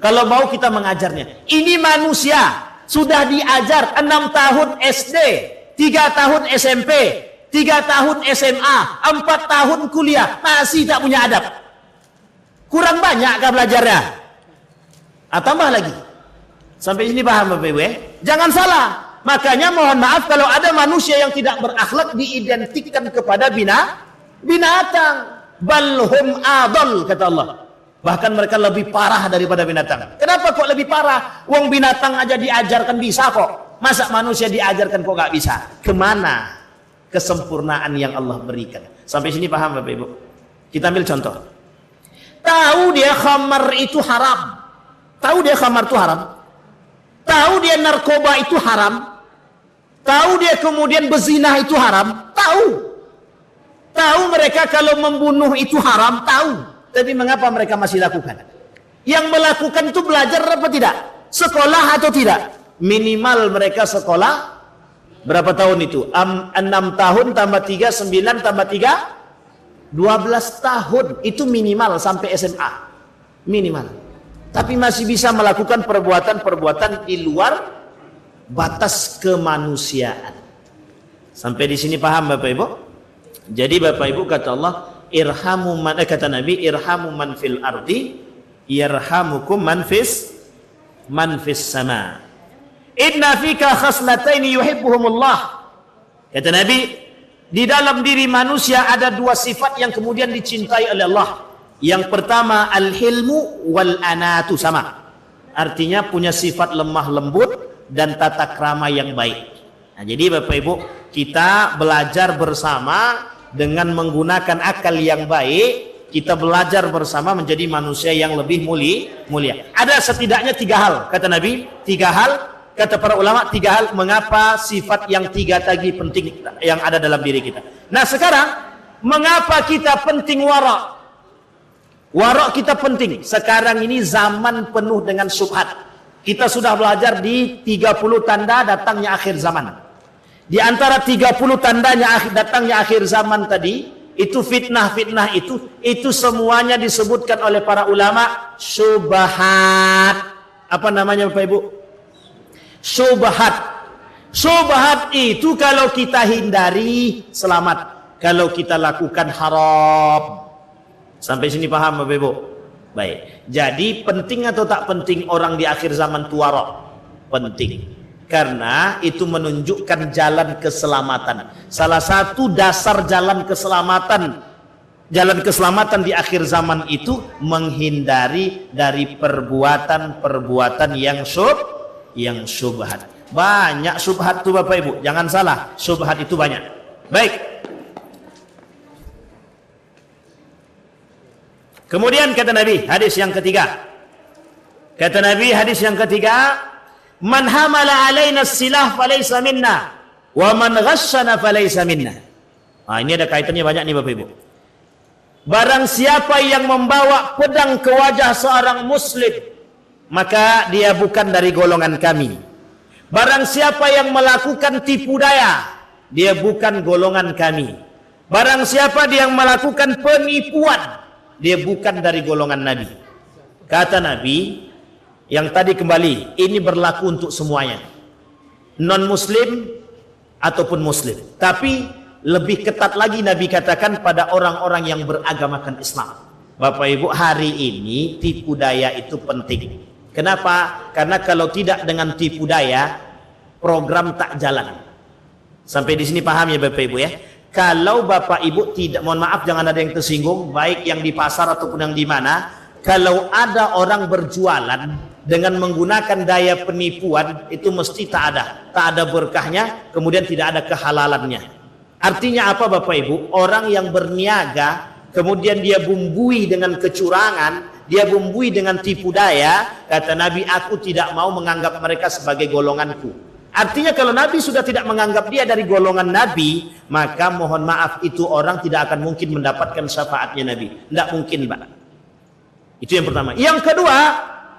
kalau mau kita mengajarnya. Ini manusia sudah diajar 6 tahun SD, 3 tahun SMP, 3 tahun SMA, 4 tahun kuliah, masih tak punya adab. Kurang banyak kah belajarnya? Tambah lagi. Sampai sini paham Bapak Ibu ya? Jangan salah. Makanya mohon maaf kalau ada manusia yang tidak berakhlak diidentikan kepada binatang. Balhum adol, kata Allah. Bahkan mereka lebih parah daripada binatang. Kenapa kok lebih parah? Wong binatang aja diajarkan bisa kok. Masa manusia diajarkan kok gak bisa? Kemana kesempurnaan yang Allah berikan? Sampai sini paham Bapak Ibu? Kita ambil contoh. Tahu dia khamar itu haram. Tahu dia khamar itu haram. Tahu dia narkoba itu haram. Tahu dia kemudian bezinah itu haram. Tahu. Tahu mereka kalau membunuh itu haram, tahu. Tapi mengapa mereka masih lakukan? Yang melakukan itu belajar apa tidak? Sekolah atau tidak? Minimal mereka sekolah berapa tahun itu? 6 tahun tambah 3, 9 tambah 3, 12 tahun. Itu minimal sampai SMA. Minimal. Tapi masih bisa melakukan perbuatan-perbuatan di luar batas kemanusiaan. Sampai di sini paham Bapak Ibu? Jadi Bapak Ibu kata Allah, kata Nabi, irhamu man fil ardi yarhamukum man fis sama. Inna fika khaslataini yuhibbuhumullah. Kata Nabi, di dalam diri manusia ada 2 sifat yang kemudian dicintai oleh Allah. Yang pertama al-hilmu wal anatu, sama. Artinya punya sifat lemah lembut dan tata krama yang baik. Nah, jadi Bapak Ibu, kita belajar bersama dengan menggunakan akal yang baik, kita belajar bersama menjadi manusia yang lebih mulia. Ada setidaknya 3 hal, kata Nabi, 3 hal, kata para ulama, 3 hal mengapa sifat yang 3 tadi penting yang ada dalam diri kita. Nah sekarang, mengapa kita penting wara'? Wara' kita penting. Sekarang ini zaman penuh dengan syubhat. Kita sudah belajar di 30 tanda datangnya akhir zaman. Di antara 30 tandanya datangnya akhir zaman tadi, itu fitnah-fitnah itu semuanya disebutkan oleh para ulama syubhat. Apa namanya Bapak Ibu? Syubhat. Syubhat itu kalau kita hindari selamat, kalau kita lakukan haram. Sampai sini paham Bapak Ibu? Baik. Jadi penting atau tak penting orang di akhir zaman itu wara'? Penting. Karena itu menunjukkan jalan keselamatan. Salah satu dasar jalan keselamatan di akhir zaman itu menghindari dari perbuatan-perbuatan yang syubhat. Banyak syubhat itu Bapak Ibu, jangan salah, syubhat itu banyak. Baik. Kemudian kata Nabi, hadis yang ketiga. Kata Nabi, hadis yang ketiga, man hamala alaina silah falaysa minna wa man ghasyana falaysa minna. Ini ada kaitannya banyak nih Bapak Ibu. Barang siapa yang membawa pedang ke wajah seorang muslim, maka dia bukan dari golongan kami. Barang siapa yang melakukan tipu daya, dia bukan golongan kami. Barang siapa yang melakukan penipuan, dia bukan dari golongan Nabi. Kata Nabi, yang tadi kembali, ini berlaku untuk semuanya, non muslim ataupun muslim. Tapi lebih ketat lagi Nabi katakan pada orang-orang yang beragamakan Islam. Bapak Ibu, hari ini tipu daya itu penting. Kenapa? Karena kalau tidak dengan tipu daya, program tak jalan. Sampai di sini paham ya Bapak Ibu ya? Kalau Bapak Ibu tidak, mohon maaf jangan ada yang tersinggung, baik yang di pasar ataupun yang di mana, kalau ada orang berjualan dengan menggunakan daya penipuan, itu mesti tak ada berkahnya, kemudian tidak ada kehalalannya. Artinya apa Bapak Ibu? Orang yang berniaga, kemudian dia bumbui dengan kecurangan, dia bumbui dengan tipu daya, kata Nabi, aku tidak mau menganggap mereka sebagai golonganku. Artinya kalau Nabi sudah tidak menganggap dia dari golongan Nabi, maka mohon maaf, itu orang tidak akan mungkin mendapatkan syafaatnya Nabi. Tidak mungkin, Pak. Itu yang pertama. Yang kedua,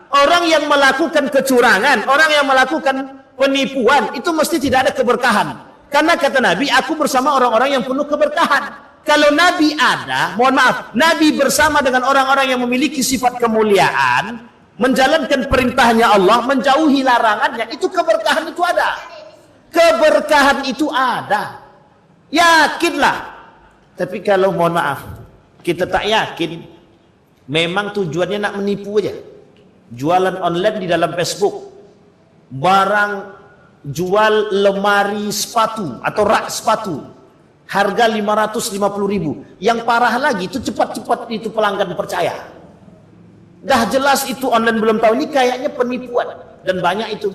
orang yang melakukan kecurangan, orang yang melakukan penipuan, itu mesti tidak ada keberkahan. Karena kata Nabi, aku bersama orang-orang yang penuh keberkahan. Kalau Nabi ada, mohon maaf, Nabi bersama dengan orang-orang yang memiliki sifat kemuliaan, menjalankan perintahnya Allah, menjauhi larangannya, itu keberkahan itu ada. Keberkahan itu ada. Yakinlah. Tapi kalau mohon maaf, kita tak yakin, memang tujuannya nak menipu aja. Jualan online di dalam Facebook, barang jual lemari sepatu atau rak sepatu, harga 550.000. Yang parah lagi itu cepat-cepat itu pelanggan percaya. Dah jelas itu online belum tahu, ini kayaknya penipuan. Dan banyak itu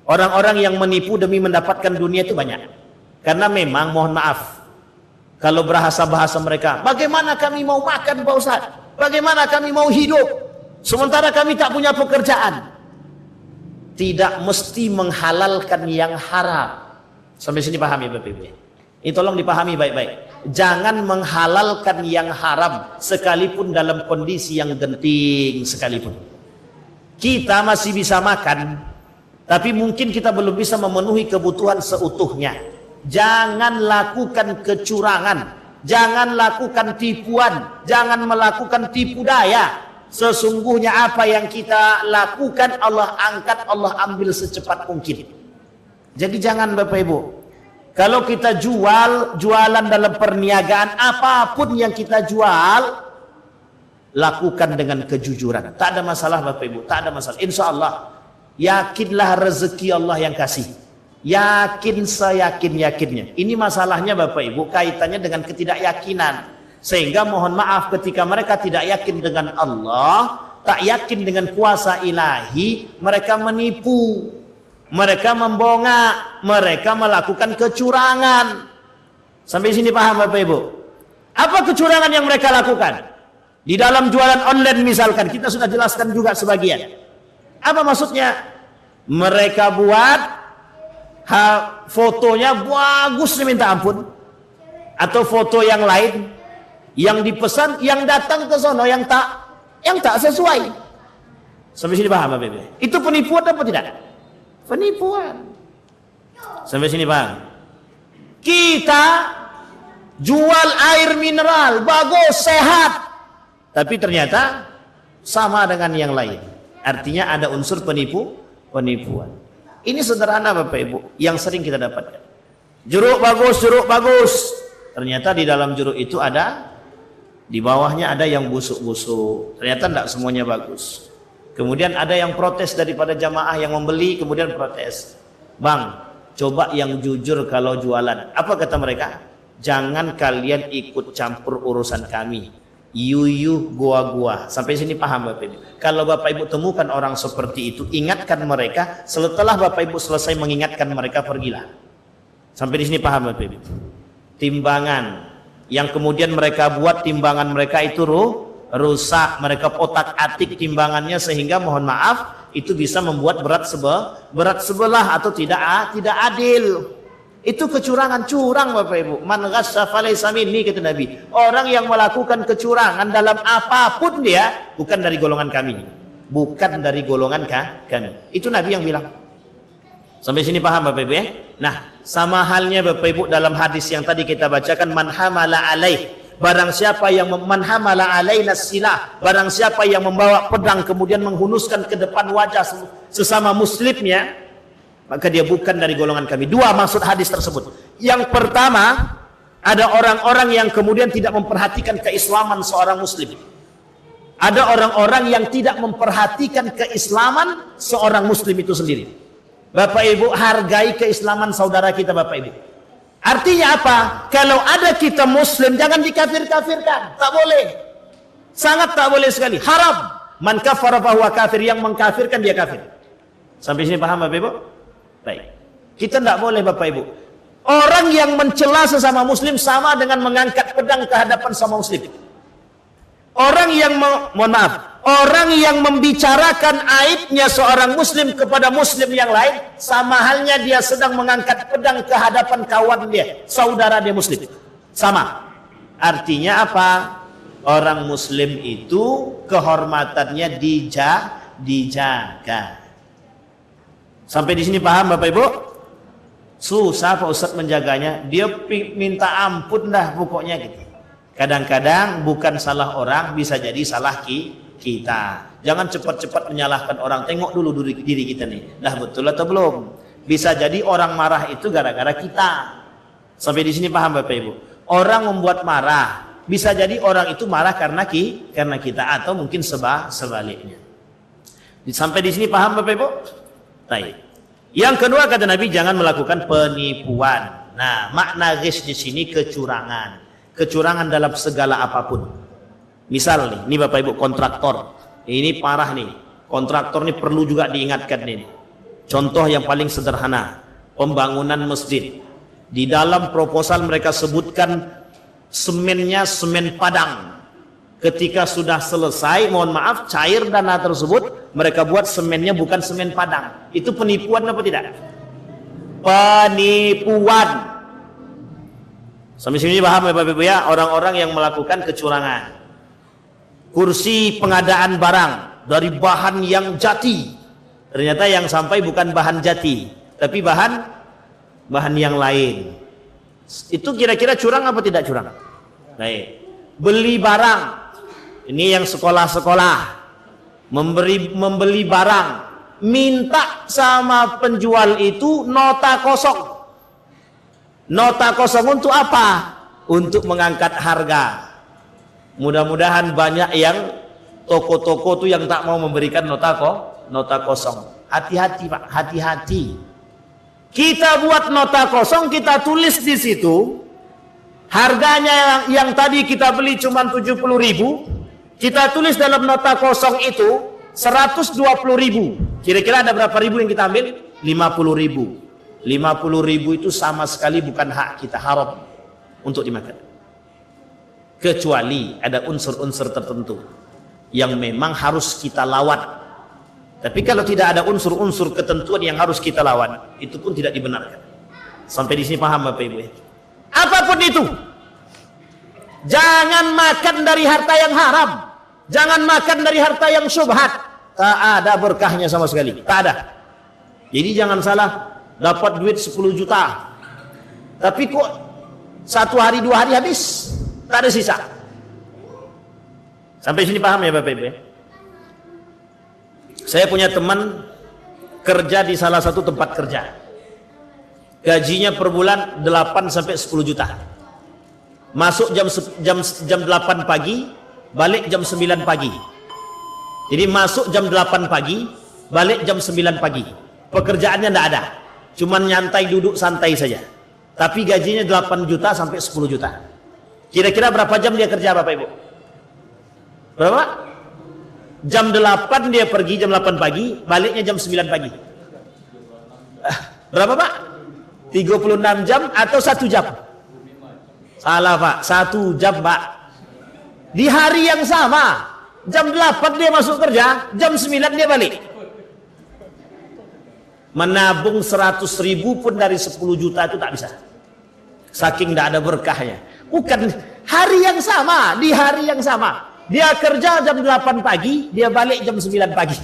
orang-orang yang menipu demi mendapatkan dunia itu banyak. Karena memang mohon maaf, kalau bahasa mereka, bagaimana kami mau makan Pak Ustaz? Bagaimana kami mau hidup sementara kami tak punya pekerjaan? Tidak mesti menghalalkan yang haram. Sampai sini paham ya Bapak Ibu? Ini tolong dipahami baik-baik. Jangan menghalalkan yang haram sekalipun dalam kondisi yang genting sekalipun. Kita masih bisa makan, tapi mungkin kita belum bisa memenuhi kebutuhan seutuhnya. Jangan lakukan kecurangan, jangan lakukan tipuan, jangan melakukan tipu daya. Sesungguhnya apa yang kita lakukan Allah angkat, Allah ambil secepat mungkin. Jadi jangan Bapak Ibu, kalau kita jualan dalam perniagaan, apapun yang kita jual, lakukan dengan kejujuran. Tak ada masalah Bapak Ibu, tak ada masalah. Insya Allah, yakinlah rezeki Allah yang kasih. Yakin seyakin-yakinnya. Ini masalahnya Bapak Ibu, kaitannya dengan ketidakyakinan. Sehingga mohon maaf ketika mereka tidak yakin dengan Allah, tak yakin dengan kuasa ilahi, mereka menipu. Mereka membongak, mereka melakukan kecurangan. Sampai sini paham Bapak Ibu? Apa kecurangan yang mereka lakukan? Di dalam jualan online misalkan, kita sudah jelaskan juga sebagian. Apa maksudnya? Mereka buat fotonya bagus minta ampun, atau foto yang lain yang dipesan, yang datang ke sono yang tak sesuai. Sampai sini paham Bapak Ibu? Itu penipuan apa tidak? Penipuan. Sampai sini paham? Kita jual air mineral bagus, sehat, tapi ternyata sama dengan yang lain. Artinya ada unsur penipuan. Ini sederhana Bapak Ibu yang sering kita dapatkan. Jeruk bagus, ternyata di dalam jeruk itu ada, di bawahnya ada yang busuk-busuk. Ternyata tidak semuanya bagus. Kemudian ada yang protes daripada jamaah yang membeli, kemudian protes, Bang, coba yang jujur kalau jualan. Apa kata mereka? Jangan kalian ikut campur urusan kami. Yuyu gua. Sampai sini paham Bapak Ibu? Kalau Bapak Ibu temukan orang seperti itu, ingatkan mereka. Setelah Bapak Ibu selesai mengingatkan mereka, pergilah. Sampai di sini paham Bapak Ibu? Timbangan yang kemudian mereka buat, timbangan mereka itu rusak, mereka otak-atik timbangannya sehingga mohon maaf itu bisa membuat berat sebelah atau tidak adil. Itu kecurangan, curang Bapak Ibu. Man ghassa falaysa minni, kata Nabi. Orang yang melakukan kecurangan dalam apapun dia bukan dari golongan kami. Bukan dari golongan kami. Itu Nabi yang bilang. Sampai sini paham Bapak Ibu ya? Nah, sama halnya Bapak Ibu dalam hadis yang tadi kita bacakan, man hamala alaih, barang siapa yang manhamala alaina silah, barang siapa yang membawa pedang kemudian menghunuskan ke depan wajah sesama muslimnya, maka dia bukan dari golongan kami. Dua maksud hadis tersebut. Yang pertama, ada orang-orang yang kemudian tidak memperhatikan keislaman seorang muslim. Ada orang-orang yang tidak memperhatikan keislaman seorang muslim itu sendiri. Bapak Ibu, hargai keislaman saudara kita, Bapak Ibu. Artinya apa? Kalau ada kita muslim, jangan dikafir-kafirkan. Tak boleh. Sangat tak boleh sekali. Haram. Man kafara fahuwa kafir. Yang mengkafirkan dia kafir. Sampai sini paham Bapak Ibu? Baik. Kita tidak boleh Bapak Ibu. Orang yang mencela sesama muslim sama dengan mengangkat pedang ke hadapan sama muslim. Orang yang orang yang membicarakan aibnya seorang muslim kepada muslim yang lain, sama halnya dia sedang mengangkat pedang ke hadapan kawan dia, saudara dia muslim. Sama. Artinya apa? Orang muslim itu kehormatannya dijaga. Sampai di sini paham Bapak Ibu? Susah Pak Ustadz menjaganya. Dia minta ampun dah pokoknya gitu. Kadang-kadang bukan salah orang, bisa jadi salah kita. Jangan cepat-cepat menyalahkan orang. Tengok dulu diri kita nih. Dah betul atau belum? Bisa jadi orang marah itu gara-gara kita. Sampai di sini paham Bapak Ibu? Orang membuat marah. Bisa jadi orang itu marah karena kita atau mungkin sebaliknya. Sampai di sini paham Bapak Ibu? Baik. Yang kedua kata Nabi, jangan melakukan penipuan. Nah, makna ghish di sini kecurangan. Kecurangan dalam segala apapun. Misal nih, ini Bapak Ibu kontraktor. Ini parah nih. Kontraktor ini perlu juga diingatkan nih. Contoh yang paling sederhana, pembangunan masjid. Di dalam proposal mereka sebutkan semennya semen Padang. Ketika sudah selesai, mohon maaf, cair dana tersebut, mereka buat semennya bukan semen Padang. Itu penipuan apa tidak? Penipuan. Sampai sini paham ya Bapak Ibu ya? Orang-orang yang melakukan kecurangan. Kursi pengadaan barang dari bahan yang jati, ternyata yang sampai bukan bahan jati, tapi bahan yang lain. Itu kira-kira curang apa tidak curang? Baik. Beli barang, ini yang sekolah-sekolah membeli barang, minta sama penjual itu nota kosong. Nota kosong untuk apa? Untuk mengangkat harga. Mudah-mudahan banyak yang toko-toko tuh yang tak mau memberikan nota kosong. Hati-hati Pak, hati-hati. Kita buat nota kosong, kita tulis di situ harganya yang tadi kita beli cuma 70.000, kita tulis dalam nota kosong itu 120.000. Kira-kira ada berapa ribu yang kita ambil? 50.000. 50.000 itu sama sekali bukan hak kita, haram untuk dimakan. Kecuali ada unsur-unsur tertentu yang memang harus kita lawan. Tapi kalau tidak ada unsur-unsur ketentuan yang harus kita lawan, itu pun tidak dibenarkan. Sampai di sini paham Bapak Ibu ya? Apapun itu, jangan makan dari harta yang haram, jangan makan dari harta yang syubhat. Tak ada berkahnya sama sekali, tak ada. Jadi jangan salah, dapat duit 10 juta, tapi kok 1 hari 2 hari habis, tak ada sisa. Sampai sini paham ya Bapak Ibu ya? Saya punya teman kerja di salah satu tempat kerja, gajinya per bulan 8 sampai 10 juta. Masuk jam 8 pagi, balik jam 9 pagi. Jadi masuk jam 8 pagi, balik jam 9 pagi. Pekerjaannya tidak ada, cuman nyantai duduk santai saja. Tapi gajinya 8 juta sampai 10 juta. Kira-kira berapa jam dia kerja Bapak Ibu? Berapa? Jam 8 dia pergi, jam 8 pagi, baliknya jam 9 pagi. Berapa Pak? 36 jam atau 1 jam? Salah Pak, 1 jam Pak. Di hari yang sama, jam 8 dia masuk kerja, jam 9 dia balik. Menabung 100.000 pun dari 10 juta itu tak bisa. Saking tidak ada berkahnya. Bukan hari yang sama, di hari yang sama. Dia kerja jam 8 pagi, dia balik jam 9 pagi.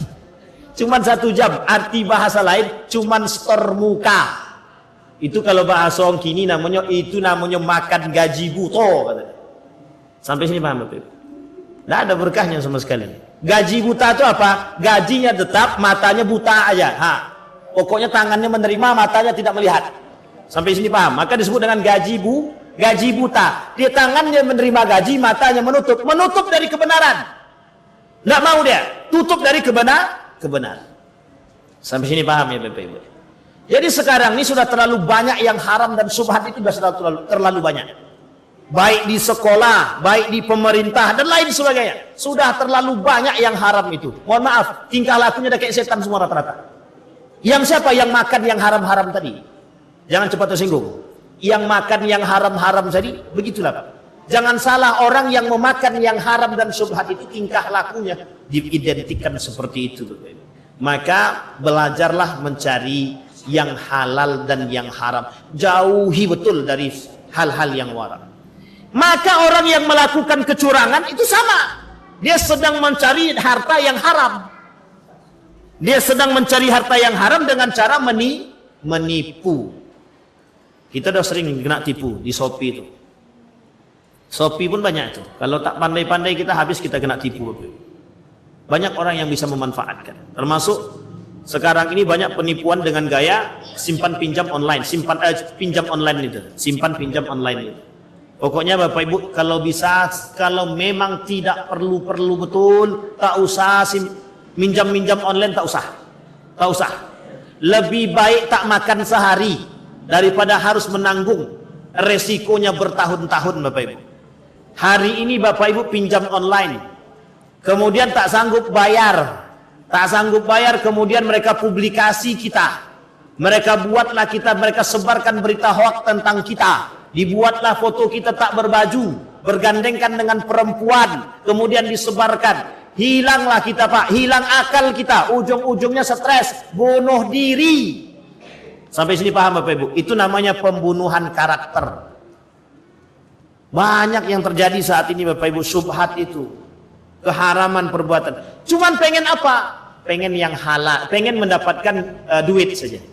Cuman 1 jam, arti bahasa lain, cuman setor muka. Itu kalau bahasa orang kini namanya makan gaji buta. Sampai sini paham Bapak? Tidak ada berkahnya sama sekali. Gaji buta itu apa? Gajinya tetap, matanya buta aja. Pokoknya tangannya menerima, matanya tidak melihat. Sampai sini paham? Maka disebut dengan gaji buta. Dia tangannya menerima gaji, matanya menutup dari kebenaran. Nggak mau dia, tutup dari kebenaran. Sampai sini paham ya Bapak Ibu? Jadi sekarang ini sudah terlalu banyak yang haram dan syubhat itu sudah terlalu banyak. Baik di sekolah, baik di pemerintah dan lain sebagainya. Sudah terlalu banyak yang haram itu. Mohon maaf, tingkah lakunya udah kayak setan semua rata-rata. Yang siapa yang makan yang haram-haram tadi? Jangan cepat tersinggung. Yang makan yang haram-haram tadi, begitulah Pak. Jangan salah, orang yang memakan yang haram dan syubhat itu tingkah lakunya diidentikan seperti itu. Maka belajarlah mencari yang halal dan yang haram. Jauhi betul dari hal-hal yang haram. Maka orang yang melakukan kecurangan itu sama. Dia sedang mencari harta yang haram. Dia sedang mencari harta yang haram dengan cara menipu. Kita udah sering kena tipu di Shopee itu. Shopee pun banyak itu. Kalau tak pandai-pandai kita habis kita kena tipu. Banyak orang yang bisa memanfaatkan. Termasuk sekarang ini banyak penipuan dengan gaya simpan pinjam online, pinjam online itu, simpan pinjam online itu. Pokoknya Bapak Ibu kalau bisa, kalau memang tidak perlu betul, tak usah minjam online, tak usah. Lebih baik tak makan sehari daripada harus menanggung resikonya bertahun-tahun Bapak Ibu. Hari ini Bapak Ibu pinjam online, kemudian tak sanggup bayar, kemudian mereka publikasi kita, mereka sebarkan berita hoax tentang kita, dibuatlah foto kita tak berbaju, bergandengkan dengan perempuan, kemudian disebarkan, hilanglah kita Pak, hilang akal kita, ujung-ujungnya stres, bunuh diri. Sampai sini paham Bapak Ibu? Itu namanya pembunuhan karakter. Banyak yang terjadi saat ini Bapak Ibu, syubhat itu, keharaman perbuatan. Cuman pengen apa? Pengen yang halal, pengen mendapatkan duit saja.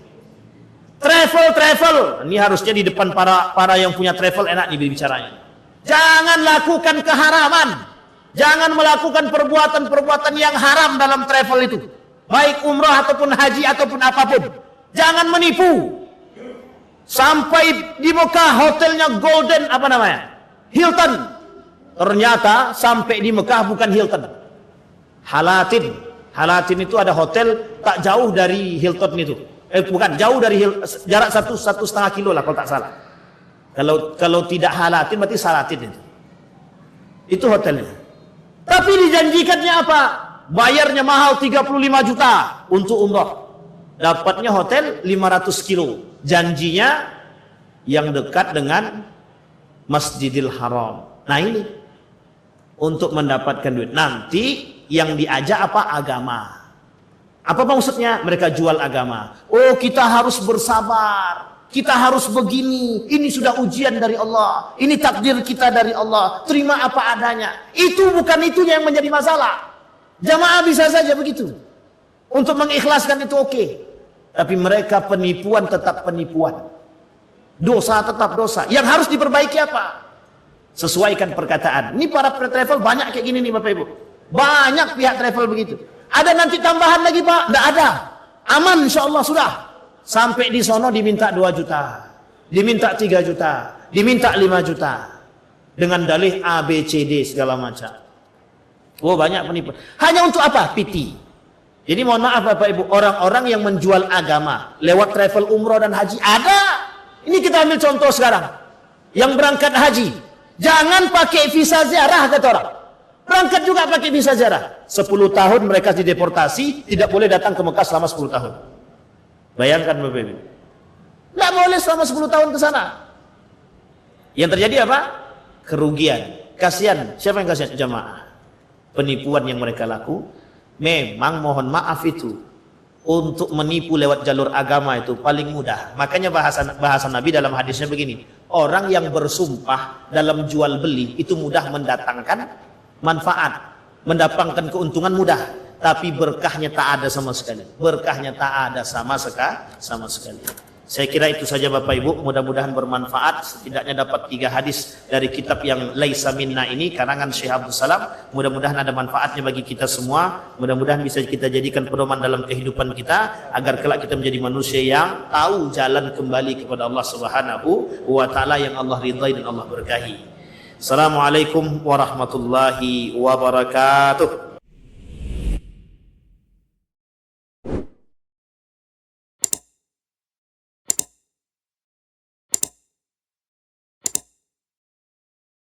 Travel, ini harusnya di depan para yang punya travel enak nih bicaranya. Jangan lakukan keharaman, jangan melakukan perbuatan-perbuatan yang haram dalam travel itu, baik umrah ataupun haji ataupun apapun. Jangan menipu. Sampai di Mekah hotelnya Golden Hilton. Ternyata sampai di Mekah bukan Hilton, Halatin itu ada hotel tak jauh dari Hilton itu. Bukan, jauh dari jarak 1,5 kilo lah kalau tak salah. Kalau tidak Halatin berarti Salatin itu. Itu hotelnya. Tapi dijanjikannya apa? Bayarnya mahal 35 juta untuk umrah. Dapatnya hotel 500 kilo. Janjinya yang dekat dengan Masjidil Haram. Nah ini untuk mendapatkan duit. Nanti yang diajak apa? Agama. Apa maksudnya? Mereka jual agama. Oh, kita harus bersabar, kita harus begini, ini sudah ujian dari Allah, ini takdir kita dari Allah, terima apa adanya. Itu bukan itunya yang menjadi masalah. Jamaah bisa saja begitu, untuk mengikhlaskan itu oke. Tapi mereka penipuan tetap penipuan, dosa tetap dosa. Yang harus diperbaiki apa? Sesuaikan perkataan. Ini para travel banyak kayak gini nih Bapak Ibu. Banyak pihak travel begitu. Ada nanti tambahan lagi Pak? Tidak ada. Aman insya Allah sudah. Sampai di sono diminta 2 juta, diminta 3 juta, diminta 5 juta. Dengan dalih A, B, C, D segala macam. Oh banyak penipuan. Hanya untuk apa? PT. Jadi mohon maaf Bapak Ibu, orang-orang yang menjual agama lewat travel umroh dan haji ada. Ini kita ambil contoh sekarang. Yang berangkat haji, jangan pakai visa ziarah kata orang. Berangkat juga pakai visa ziarah. 10 tahun mereka dideportasi, tidak boleh datang ke Mekah selama 10 tahun. Bayangkan Bapak Ibu. Tidak boleh selama 10 tahun ke sana. Yang terjadi apa? Kerugian. Kasihan. Siapa yang kasihan? Jamaah. Penipuan yang mereka laku. Memang mohon maaf itu, untuk menipu lewat jalur agama itu paling mudah. Makanya bahasa Nabi dalam hadisnya begini, orang yang bersumpah dalam jual beli itu mudah mendatangkan manfaat, mendatangkan keuntungan mudah, tapi berkahnya tak ada sama sekali. Berkahnya tak ada sama sekali. Saya kira itu saja Bapak Ibu, mudah-mudahan bermanfaat. Setidaknya dapat 3 hadis dari kitab yang Laisa Minna ini, karangan Syekh Abdul Salam. Mudah-mudahan ada manfaatnya bagi kita semua. Mudah-mudahan bisa kita jadikan pedoman dalam kehidupan kita, agar kelak kita menjadi manusia yang tahu jalan kembali kepada Allah Subhanahu wa Ta'ala, yang Allah ridhai dan Allah berkahi. Assalamualaikum warahmatullahi wabarakatuh.